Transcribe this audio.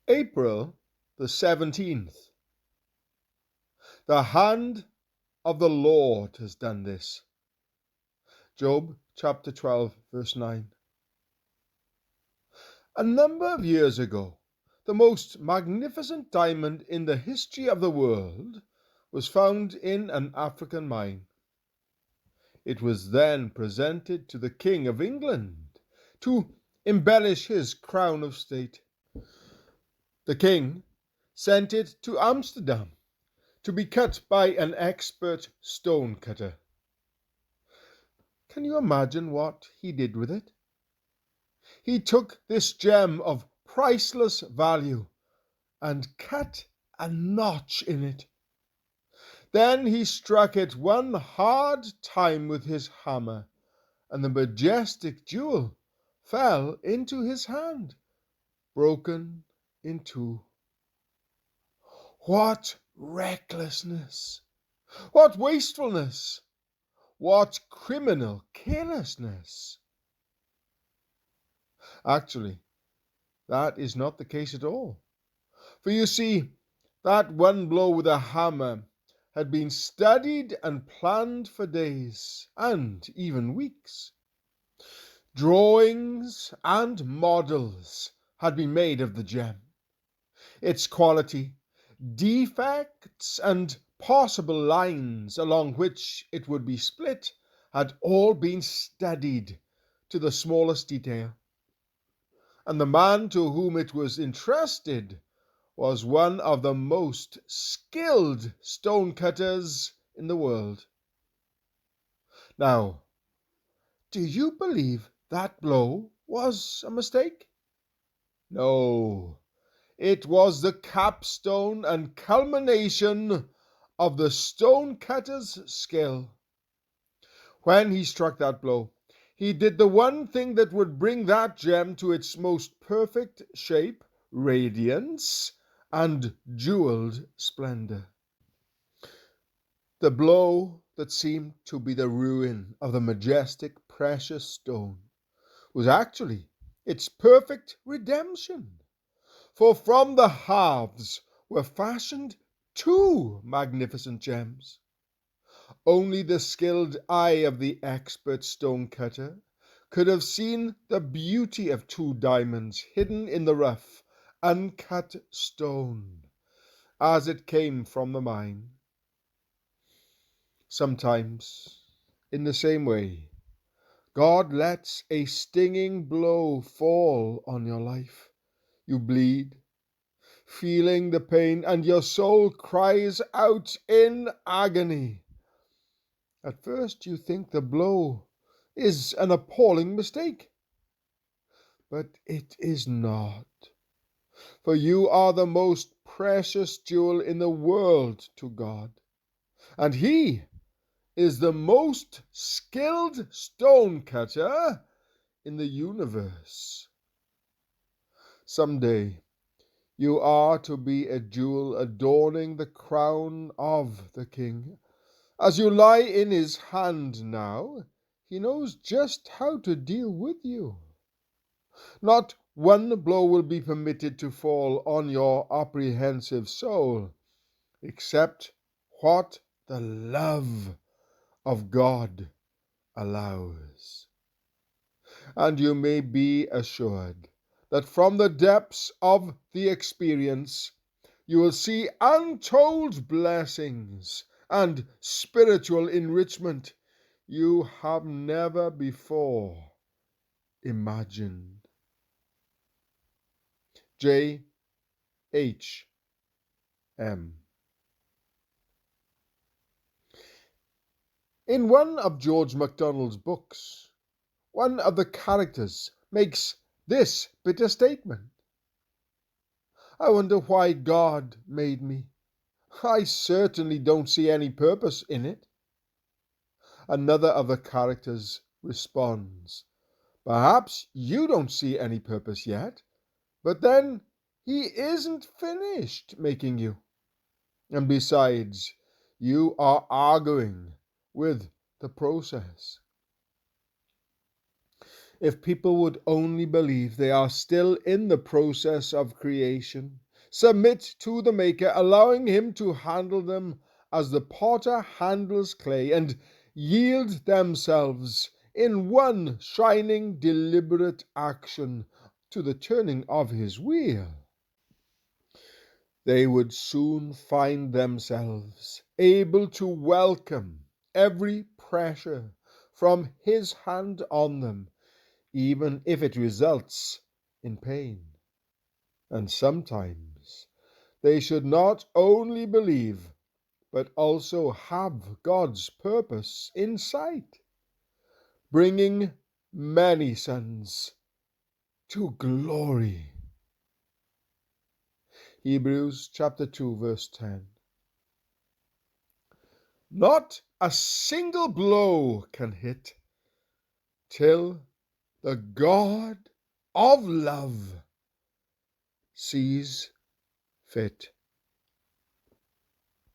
April the 17th. The hand of the Lord has done this. Job chapter 12, verse 9. A number of years ago, the most magnificent diamond in the history of the world was found in an African mine. It was then presented to the King of England to embellish his crown of state. The king sent it to Amsterdam to be cut by an expert stone cutter. Can you imagine what he did with it? He took this gem of priceless value and cut a notch in it. Then he struck it one hard time with his hammer, and the majestic jewel fell into his hand, broken in two. What recklessness! What wastefulness! What criminal carelessness! Actually, that is not the case at all. For you see, that one blow with a hammer had been studied and planned for days and even weeks. Drawings and models had been made of the gem. Its quality, defects, and possible lines along which it would be split had all been studied to the smallest detail. And the man to whom it was entrusted was one of the most skilled stone cutters in the world. Now, do you believe that blow was a mistake? No, it was the capstone and culmination of the stone cutter's skill. When he struck that blow, he did the one thing that would bring that gem to its most perfect shape, radiance, and jeweled splendor. The blow that seemed to be the ruin of the majestic precious stone was actually its perfect redemption. For from the halves were fashioned two magnificent gems. Only the skilled eye of the expert stone cutter could have seen the beauty of two diamonds hidden in the rough, uncut stone as it came from the mine. Sometimes, in the same way, God lets a stinging blow fall on your life. You bleed, feeling the pain, and your soul cries out in agony. At first you think the blow is an appalling mistake, but it is not. For you are the most precious jewel in the world to God, and He is the most skilled stone cutter in the universe. Someday you are to be a jewel adorning the crown of the King. As you lie in His hand now, He knows just how to deal with you. Not one blow will be permitted to fall on your apprehensive soul, except what the love of God allows. And you may be assured that from the depths of the experience you will see untold blessings and spiritual enrichment you have never before imagined. J. H. M. In one of George MacDonald's books, one of the characters makes this bitter statement: I wonder why God made me. I certainly don't see any purpose in it. Another of the characters responds, perhaps you don't see any purpose yet, but then He isn't finished making you. And besides, you are arguing with the process. If people would only believe they are still in the process of creation, submit to the Maker, allowing Him to handle them as the potter handles clay, and yield themselves in one shining, deliberate action to the turning of His wheel, they would soon find themselves able to welcome every pressure from His hand on them, even if it results in pain. And sometimes they should not only believe, but also have God's purpose in sight, bringing many sons to glory. Hebrews chapter 2 verse 10. Not a single blow can hit till the God of love sees fit.